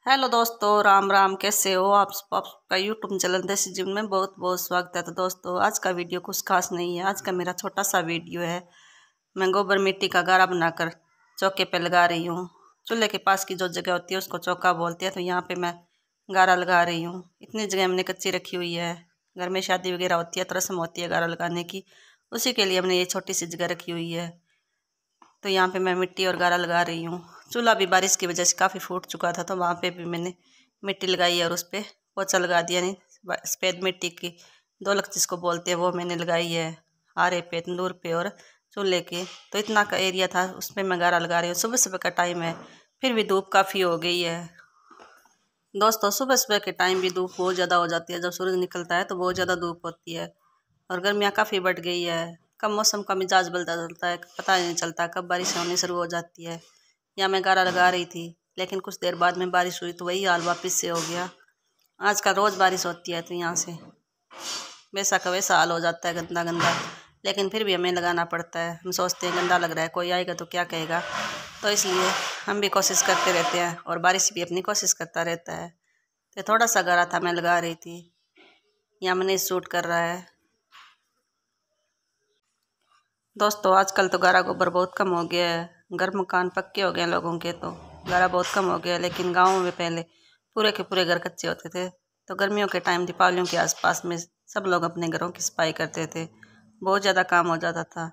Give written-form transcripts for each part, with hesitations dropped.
Hello दोस्तों, राम राम। कैसे हो आपका यूट्यूब चैनल देसी जीवन में बहुत बहुत स्वागत है। तो दोस्तों, आज का वीडियो कुछ खास नहीं है। आज का मेरा छोटा सा वीडियो है। मैं गोबर मिट्टी का गारा बनाकर चौके पे लगा रही हूँ। चूल्हे के पास की जो जगह होती है उसको चौका बोलते हैं। तो यहाँ पे मैं गारा लगा रही हूँ। इतनी जगह हमने कच्ची रखी हुई है। घर में शादी वगैरह होती है तो रस्म होती है गारा लगाने की, उसी के लिए हमने ये छोटी सी जगह रखी हुई है। तो यहाँ पे मैं मिट्टी और गारा लगा रही हूँ। चूल्हा भी बारिश की वजह से काफ़ी फूट चुका था, तो वहाँ पे भी मैंने मिट्टी लगाई और उस पर पोछा लगा दिया। नहीं, सफ़ेद मिट्टी की दोलक जिसको बोलते हैं वो मैंने लगाई है आरे पे, तंदूर पे और चूल्हे के। तो इतना का एरिया था, उस पर मैं गारा लगा रही हूँ। सुबह सुबह का टाइम है, फिर भी धूप काफ़ी हो गई है। दोस्तों, सुबह सुबह के टाइम भी धूप बहुत ज़्यादा हो जाती है। जब सूरज निकलता है तो बहुत ज़्यादा धूप होती है और गर्मियाँ काफ़ी बढ़ गई है। कब मौसम का मिजाज बदलता चलता है, पता ही नहीं चलता कब बारिश होनी शुरू हो जाती है। यहाँ मैं गारा लगा रही थी, लेकिन कुछ देर बाद में बारिश हुई तो वही हाल वापस से हो गया। आजकल रोज़ बारिश होती है तो यहाँ से वैसा का वैसा हाल हो जाता है, गंदा गंदा। लेकिन फिर भी हमें लगाना पड़ता है। हम सोचते हैं गंदा लग रहा है, कोई आएगा तो क्या कहेगा, तो इसलिए हम भी कोशिश करते रहते हैं और बारिश भी अपनी कोशिश करता रहता है। तो थोड़ा सा गारा था, मैं लगा रही थी। यहाँ मैंने शूट कर रहा है। दोस्तों, आजकल तो गारा गोबर बहुत कम हो गया है। घर मकान पक्के हो गए हैं लोगों के, तो गारा बहुत कम हो गया है। लेकिन गाँव में पहले पूरे के पूरे घर कच्चे होते थे। तो गर्मियों के टाइम दीपावलियों के आसपास में सब लोग अपने घरों की सफाई करते थे। बहुत ज़्यादा काम हो जाता था।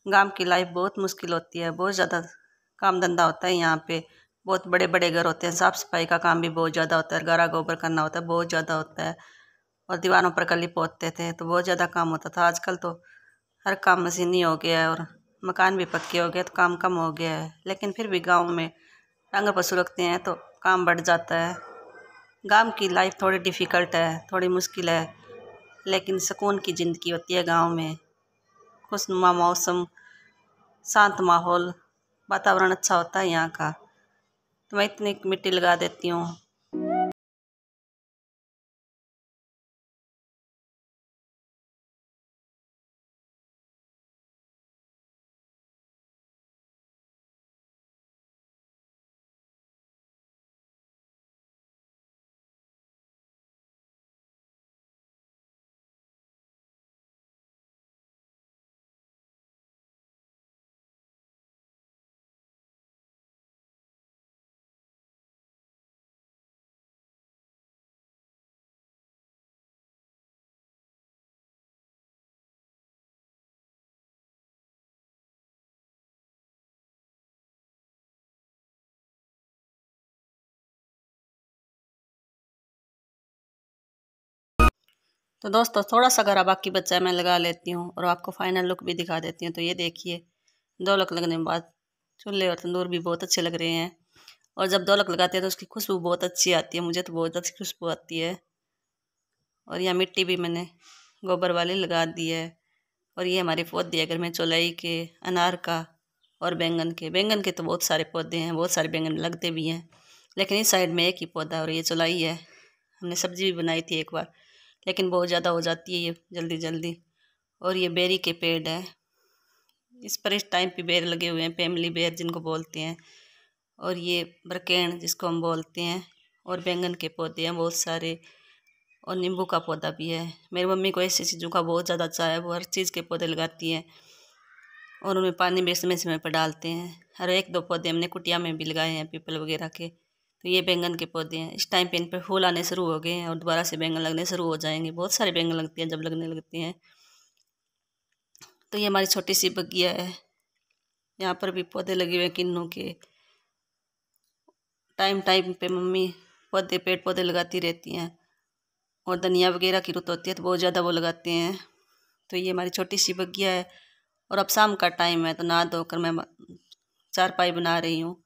गाँव की लाइफ बहुत मुश्किल होती है, बहुत ज़्यादा काम धंधा होता है यहाँ पे। बहुत बड़े बड़े घर होते हैं, साफ़ सफाई का काम भी बहुत ज़्यादा होता है, गारा गोबर करना होता है, बहुत ज़्यादा होता है। और दीवारों पर कली पोतते थे तो बहुत ज़्यादा काम होता था। आजकल तो हर काम मशीनी हो गया है और मकान भी पक्के हो गए तो काम कम हो गया है। लेकिन फिर भी गांव में टांगे पशु रखते हैं तो काम बढ़ जाता है। गांव की लाइफ थोड़ी डिफ़िकल्ट है, थोड़ी मुश्किल है, लेकिन सुकून की ज़िंदगी होती है गांव में। खुशनुमा मौसम, शांत माहौल, वातावरण अच्छा होता है यहाँ का। तो मैं इतनी मिट्टी लगा देती हूँ। तो दोस्तों, थोड़ा सा गारा बाकी बचा है, मैं लगा लेती हूँ और आपको फाइनल लुक भी दिखा देती हूँ। तो ये देखिए, दोलक लगने के बाद चूल्हे और तंदूर भी बहुत अच्छे लग रहे हैं। और जब दोलक लगाते हैं तो उसकी खुशबू बहुत अच्छी आती है, मुझे तो बहुत अच्छी खुशबू आती है। और यहाँ मिट्टी भी मैंने गोबर वाली लगा दी है। और ये हमारे पौधे हैं घर में, चौलाई के, अनार का और बैंगन के। बैंगन के तो बहुत सारे पौधे हैं, बहुत सारे बैंगन लगते भी हैं, लेकिन इस साइड में एक ही पौधा और ये चौलाई है। हमने सब्जी भी बनाई थी एक बार, लेकिन बहुत ज़्यादा हो जाती है ये जल्दी जल्दी। और ये बेरी के पेड़ है, इस पर इस टाइम पे बेर लगे हुए हैं, फैमिली बेर जिनको बोलते हैं। और ये बरकेन जिसको हम बोलते हैं। और बैंगन के पौधे हैं बहुत सारे, और नींबू का पौधा भी है। मेरी मम्मी को ऐसी चीज़ों का बहुत ज़्यादा चाह है, वो हर चीज़ के पौधे लगाती हैं और उनमें पानी भी समय समय पर डालते हैं। हर एक दो पौधे हमने कुटिया में भी लगाए हैं, पीपल वगैरह के। तो ये बैंगन के पौधे हैं। इस टाइम पे इन पर फूल आने शुरू हो गए हैं और दोबारा से बैंगन लगने शुरू हो जाएंगे। बहुत सारे बैंगन लगते हैं जब लगने लगते हैं। तो ये हमारी छोटी सी बगिया है, यहाँ पर भी पौधे लगे हुए हैं किन्नू के। टाइम टाइम पे मम्मी पौधे, पेड़ पौधे लगाती रहती हैं। और धनिया वगैरह की रुत होती है तो बहुत ज़्यादा वो लगाते हैं। तो ये हमारी छोटी सी बगिया है। और अब शाम का टाइम है तो नहा धोकर मैं चारपाई बना रही हूँ।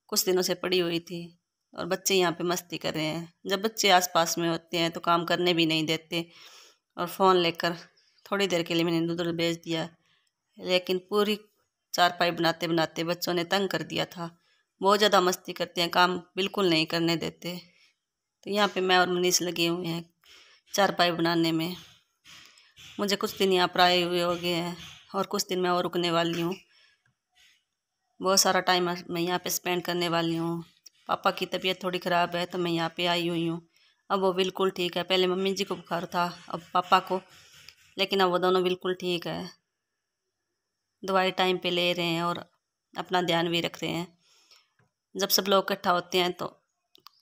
कुछ दिनों से पड़ी हुई थी और बच्चे यहाँ पे मस्ती कर रहे हैं। जब बच्चे आसपास में होते हैं तो काम करने भी नहीं देते और फ़ोन लेकर थोड़ी देर के लिए मैंने उधर भेज दिया। लेकिन पूरी चारपाई बनाते बनाते बच्चों ने तंग कर दिया था। बहुत ज़्यादा मस्ती करते हैं, काम बिल्कुल नहीं करने देते। तो यहाँ पे मैं और मनीष लगे हुए हैं चारपाई बनाने में। मुझे कुछ दिन यहाँ पर आए हुए हो गए हैं और कुछ दिन मैं और रुकने वाली हूँ। बहुत सारा टाइम मैं यहाँ पे स्पेंड करने वाली हूँ। पापा की तबीयत थोड़ी ख़राब है तो मैं यहाँ पे आई हुई हूँ। अब वो बिल्कुल ठीक है। पहले मम्मी जी को बुखार था, अब पापा को, लेकिन अब वो दोनों बिल्कुल ठीक है। दवाई टाइम पे ले रहे हैं और अपना ध्यान भी रख रहे हैं। जब सब लोग इकट्ठा होते हैं तो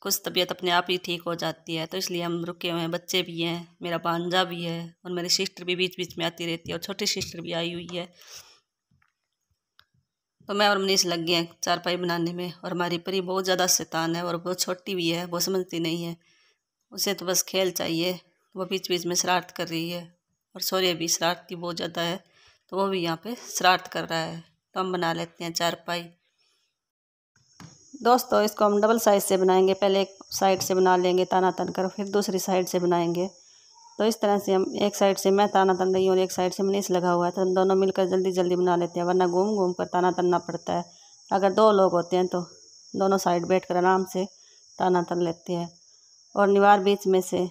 कुछ तबीयत अपने आप ही ठीक हो जाती है, तो इसलिए हम रुके हुए हैं। बच्चे भी हैं, मेरा भांजा भी है और मेरी सिस्टर भी बीच बीच में आती रहती है और छोटी सिस्टर भी आई हुई है। तो मैं और मनीष लग गए हैं चारपाई बनाने में। और हमारी परी बहुत ज़्यादा शैतान है और बहुत छोटी भी है, वो समझती नहीं है। उसे तो बस खेल चाहिए। वो बीच बीच में शरारत कर रही है और सौर्य भी शरारती बहुत ज़्यादा है, तो वो भी यहाँ पे शरारत कर रहा है। तो हम बना लेते हैं चारपाई। दोस्तों इसको हम डबल साइज से बनाएंगे। पहले एक साइड से बना लेंगे ताना तन कर, फिर दूसरी साइड से बनाएंगे। तो इस तरह से हम एक साइड से मैं ताना तन रही हूँ और एक साइड से मनीष लगा हुआ है, तो हम दोनों मिलकर जल्दी जल्दी बना लेते हैं, वरना घूम घूम कर ताना तनना पड़ता है। अगर 2 लोग होते हैं तो दोनों साइड बैठ कर आराम से ताना तन लेते हैं। और निवार बीच में से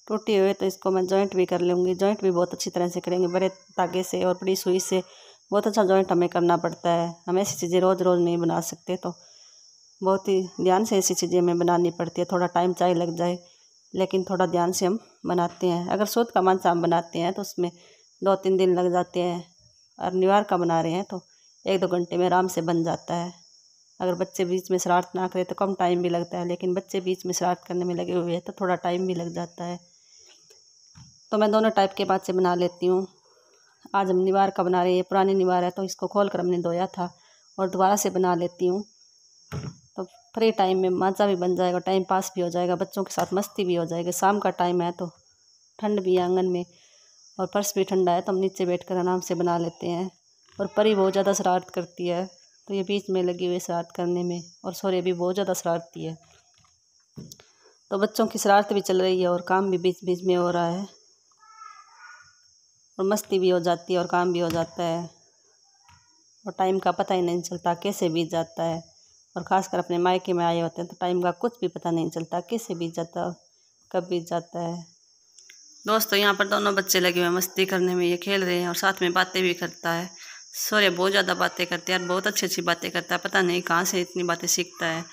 टूटी हुई तो इसको मैं जॉइंट भी कर लूँगी। जॉइंट भी बहुत अच्छी तरह से करेंगे, बड़े धागे से और बड़ी सुई से बहुत अच्छा जॉइंट हमें करना पड़ता है। हम ऐसी चीज़ें रोज़ रोज़ नहीं बना सकते, तो बहुत ही ध्यान से ऐसी चीज़ें हमें बनानी पड़ती है। थोड़ा टाइम चाहे लग जाए, लेकिन थोड़ा ध्यान से हम बनाते हैं। अगर सूत का मांसा हम बनाते हैं तो उसमें 2-3 दिन लग जाते हैं, और निवार का बना रहे हैं तो 1-2 घंटे में आराम से बन जाता है। अगर बच्चे बीच में शरारत ना करें तो कम टाइम भी लगता है, लेकिन बच्चे बीच में शरारत करने में लगे हुए हैं तो थोड़ा टाइम भी लग जाता है। तो मैं दोनों टाइप के बाद से बना लेती हूँ। आज हम निवार का बना रहे हैं। पुरानी निवार है तो इसको खोल कर हमने धोया था और दोबारा से बना लेती हूँ। तो फ्री टाइम में मांझा भी बन जाएगा, टाइम पास भी हो जाएगा, बच्चों के साथ मस्ती भी हो जाएगी। शाम का टाइम है तो ठंड भी है आंगन में और फर्श भी ठंडा है, तो हम नीचे बैठकर आराम से बना लेते हैं। और परी बहुत ज़्यादा शरारत करती है, तो ये बीच में लगी हुई शरारत करने में, और सौर्य भी बहुत ज़्यादा शरारती है। तो बच्चों की शरारत भी चल रही है और काम भी बीच बीच में हो रहा है, और मस्ती भी हो जाती है और काम भी हो जाता है, और टाइम का पता ही नहीं चलता कैसे बीत जाता है। और ख़ासकर अपने मायके में आए होते हैं तो टाइम का कुछ भी पता नहीं चलता, कैसे बीत जाता कब बीत जाता है। दोस्तों यहाँ पर दोनों बच्चे लगे हुए हैं मस्ती करने में, ये खेल रहे हैं और साथ में बातें भी करता है। सौर्य बहुत ज़्यादा बातें करते हैं और बहुत अच्छी अच्छी बातें करता है, पता नहीं कहाँ से इतनी बातें सीखता है।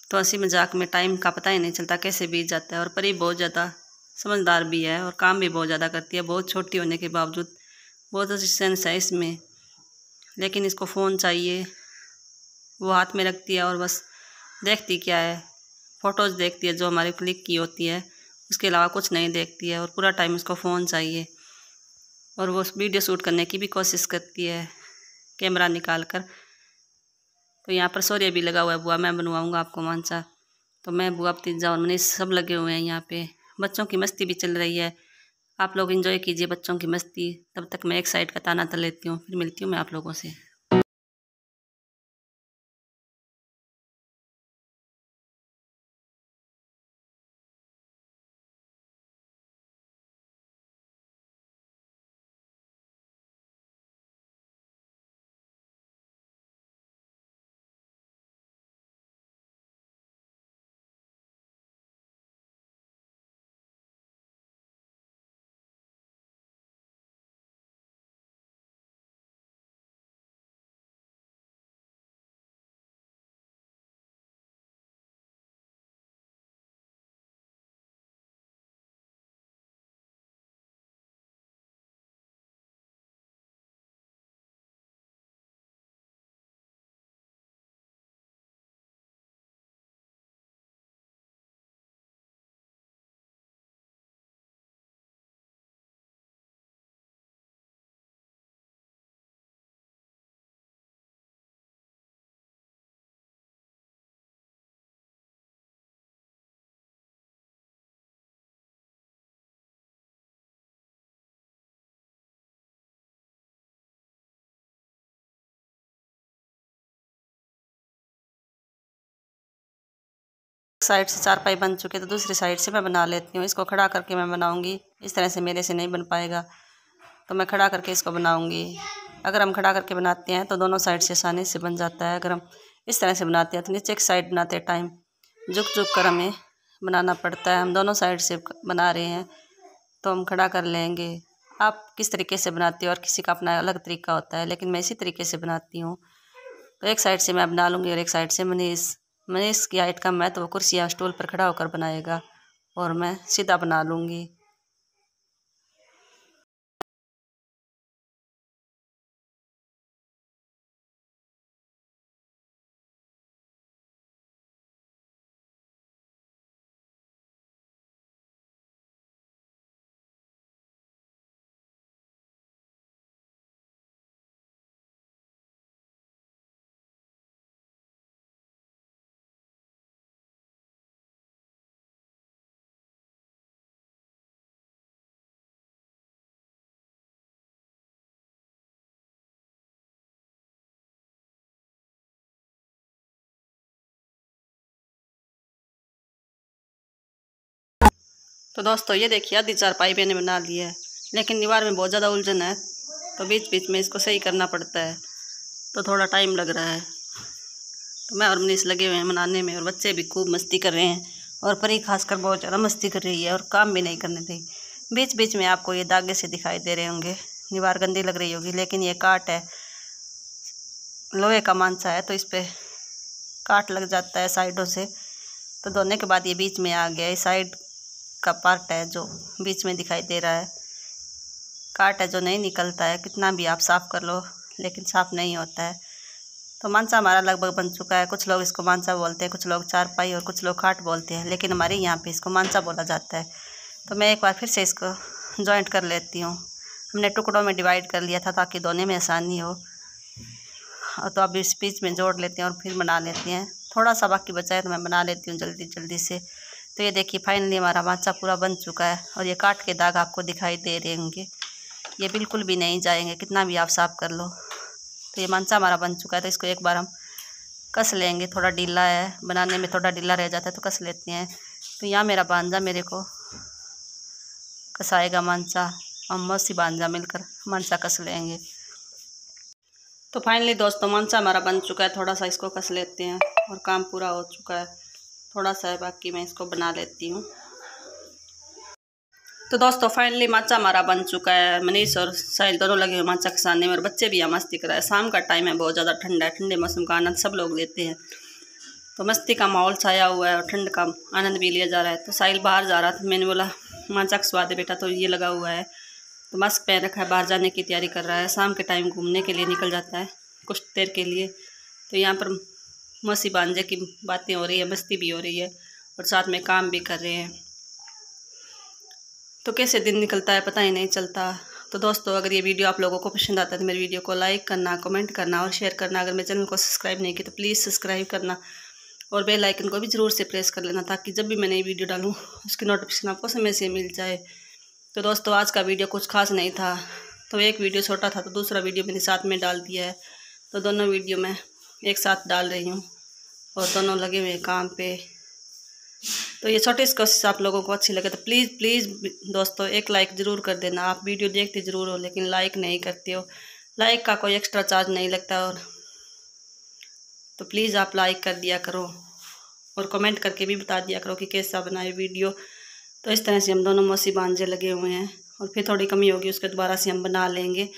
तो हंसी मजाक में टाइम का पता ही नहीं चलता कैसे बीत जाता है। और परी बहुत ज़्यादा समझदार भी है और काम भी बहुत ज़्यादा करती है, बहुत छोटी होने के बावजूद बहुत अच्छी सेंस है इसमें। लेकिन इसको फ़ोन चाहिए, वो हाथ में रखती है और बस देखती क्या है, फ़ोटोज़ देखती है जो हमारी क्लिक की होती है, उसके अलावा कुछ नहीं देखती है। और पूरा टाइम उसको फ़ोन चाहिए, और वो वीडियो शूट करने की भी कोशिश करती है कैमरा निकाल कर। तो यहाँ पर सौर्य भी लगा हुआ है, बुआ मैं बनवाऊँगा आपको मांझा। तो मैं, बुआ, भतीजा और मनीष सब लगे हुए हैं यहाँ पे। बच्चों की मस्ती भी चल रही है। आप लोग एंजॉय कीजिए बच्चों की मस्ती। तब तक मैं एक साइड का ताना तल लेती हूँ, फिर मिलती हूँ मैं आप लोगों से। साइड से चारपाई बन चुके तो दूसरी साइड से मैं बना लेती हूँ। इसको खड़ा करके मैं बनाऊँगी, इस तरह से मेरे से नहीं बन पाएगा, तो मैं खड़ा करके इसको बनाऊँगी। अगर हम खड़ा करके बनाते हैं तो दोनों साइड से आसानी से बन जाता है। अगर हम इस तरह से बनाते हैं तो नीचे की साइड बनाते टाइम झुक झुक कर हमें बनाना पड़ता है। हम दोनों साइड से बना रहे हैं तो हम खड़ा कर लेंगे। आप किस तरीके से बनाते हो और किसी का अपना अलग तरीका होता है, लेकिन मैं इसी तरीके से बनाती हूँ। तो एक साइड से मैं बना लूँगी और एक साइड से मनीष की हाइट कम है तो वो कुर्सियाँ स्टूल पर खड़ा होकर बनाएगा और मैं सीधा बना लूँगी। तो दोस्तों ये देखिए आधी चारपाई मैंने बना ली है, लेकिन दीवार में बहुत ज़्यादा उलझन है तो बीच बीच में इसको सही करना पड़ता है, तो थोड़ा टाइम लग रहा है। तो मैं और मनीष लगे हुए हैं बनाने में और बच्चे भी खूब मस्ती कर रहे हैं और परी खासकर बहुत ज़्यादा मस्ती कर रही है और काम भी नहीं करने दी। बीच बीच में आपको ये दागे से दिखाई दे रहे होंगे, दीवार गंदी लग रही होगी, लेकिन ये काट है, लोहे का मांसा है तो इस पर काट लग जाता है साइडों से। तो धोने के बाद ये बीच में आ गया, इस साइड का पार्ट है जो बीच में दिखाई दे रहा है, काट है जो नहीं निकलता है, कितना भी आप साफ़ कर लो लेकिन साफ़ नहीं होता है। तो मांसा हमारा लगभग बन चुका है। कुछ लोग इसको मांसा बोलते हैं, कुछ लोग चारपाई और कुछ लोग खाट बोलते हैं, लेकिन हमारे यहाँ पे इसको मांसा बोला जाता है। तो मैं एक बार फिर से इसको जॉइंट कर लेती हूँ। हमने टुकड़ों में डिवाइड कर लिया था ताकि धोने में आसानी हो, तो अब इस बीच में जोड़ लेते हैं और फिर बना लेते हैं। थोड़ा सा बाकी बचा है तो मैं बना लेती हूँ जल्दी जल्दी से। तो ये देखिए फाइनली हमारा मांसा पूरा बन चुका है और ये काट के दाग आपको दिखाई दे रहे होंगे, ये बिल्कुल भी नहीं जाएंगे कितना भी आप साफ़ कर लो। तो ये मांसा हमारा बन चुका है, तो इसको एक बार हम कस लेंगे। थोड़ा ढीला है, बनाने में थोड़ा ढीला रह जाता है तो कस लेते हैं। तो यहाँ मेरा भांजा मेरे को कसाएगा मांसा, हम मौसी भांजा मिलकर मांसा कस लेंगे। तो फाइनली दोस्तों मांसा हमारा बन चुका है, थोड़ा सा इसको कस लेते हैं और काम पूरा हो चुका है। थोड़ा सा है बाकी, मैं इसको बना लेती हूँ। तो दोस्तों फाइनली मांसा हमारा बन चुका है। मनीष और साहिल दोनों लगे हुए मांसा खसाने में और बच्चे भी यहाँ मस्ती कर रहे हैं। शाम का टाइम है, बहुत ज़्यादा ठंडा है, ठंडे मौसम का आनंद सब लोग लेते हैं। तो मस्ती का माहौल छाया हुआ है और ठंड का आनंद भी लिया जा रहा है। तो साहिल बाहर जा रहा था, मैंने बोला मांसा खसवा दे बेटा, तो ये लगा हुआ है, तो मास्क पहन रखा है, बाहर जाने की तैयारी कर रहा है। शाम के टाइम घूमने के लिए निकल जाता है कुछ देर के लिए। तो यहाँ पर मौसी भांजे की बातें हो रही है, मस्ती भी हो रही है और साथ में काम भी कर रहे हैं। तो कैसे दिन निकलता है पता ही नहीं चलता। तो दोस्तों अगर ये वीडियो आप लोगों को पसंद आता है तो मेरी वीडियो को लाइक करना, कमेंट करना और शेयर करना। अगर मेरे चैनल को सब्सक्राइब नहीं किया तो प्लीज़ सब्सक्राइब करना और बेल आइकन को भी ज़रूर से प्रेस कर लेना, ताकि जब भी मैं नई वीडियो डालूँ उसकी नोटिफिकेशन आपको समय से मिल जाए। तो दोस्तों आज का वीडियो कुछ खास नहीं था, तो एक वीडियो छोटा था तो दूसरा वीडियो मैंने साथ में डाल दिया है। तो दोनों वीडियो मैं एक साथ डाल रही हूँ और दोनों लगे हुए काम पे। तो ये छोटी सी कोशिश आप लोगों को अच्छी लगे तो प्लीज़ प्लीज़ दोस्तों एक लाइक ज़रूर कर देना। आप वीडियो देखते ज़रूर हो लेकिन लाइक नहीं करते हो, लाइक का कोई एक्स्ट्रा चार्ज नहीं लगता, और तो प्लीज़ आप लाइक कर दिया करो और कमेंट करके भी बता दिया करो कि कैसा बनाए वीडियो। तो इस तरह से हम दोनों मौसी भांजे लगे हुए हैं और फिर थोड़ी कमी होगी उसके दोबारा से हम बना लेंगे।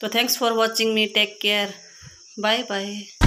तो thanks for watching me, take care, bye bye.